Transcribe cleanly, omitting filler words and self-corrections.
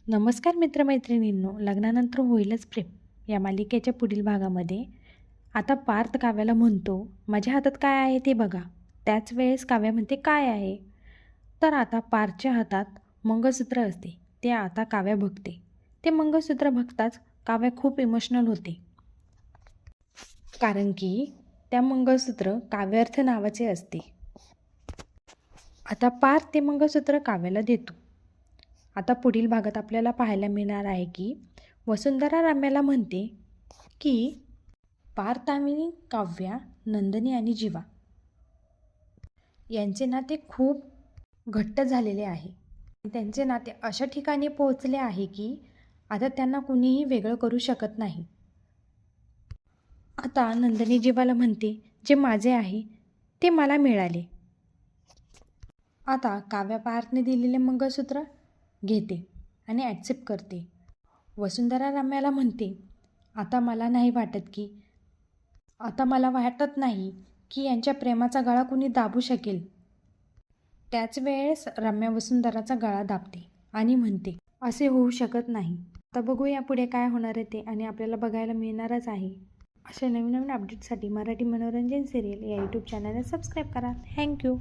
नमस्कार मित्रमैत्रिणींनो, लग्नानंतर होईलच प्रेम या मालिकेच्या पुढील भागामध्ये आता पार्थ काव्याला म्हणतो, माझ्या हातात काय आहे ते बघा. त्याच वेळेस काव्या म्हणते, काय आहे? तर आता पार्थच्या हातात मंगळसूत्र असते. ते आता काव्या बघते. ते मंगळसूत्र बघताच काव्या खूप इमोशनल होते, कारण की त्या मंगळसूत्र काव्यार्थ नावाचे असते. आता पार्थ ते मंगळसूत्र काव्याला देतो. आता पुढील भागात आपल्याला पाहायला मिळणार आहे की वसुंधरा रम्याला म्हणते की पार्थ आणि काव्या, नंदिनी आणि जीवा यांचे नाते खूप घट्ट झालेले आहे. त्यांचे नाते अशा ठिकाणी पोहोचले आहे की आता त्यांना कुणीही वेगळं करू शकत नाही. आता नंदिनी जीवाला म्हणते, जे माझे आहे ते मला मिळाले. आता काव्या पार्थने दिलेले मंगळसूत्र घेते आणि ॲक्सेप्ट करते. वसुंधरा रम्याला म्हणते, आता मला वाटत नाही की यांच्या प्रेमाचा गळा कुणी दाबू शकेल. त्याच वेळेस रम्या वसुंधराचा गळा दाबते आणि म्हणते, असे होऊ शकत नाही. आता बघूया पुढे काय होणार आहे ते, आणि आपल्याला बघायला मिळणारच आहे. अशा नवीन अपडेटसाठी मराठी मनोरंजन सिरियल या यूट्यूब चॅनलला सबस्क्राईब करा. थँक्यू.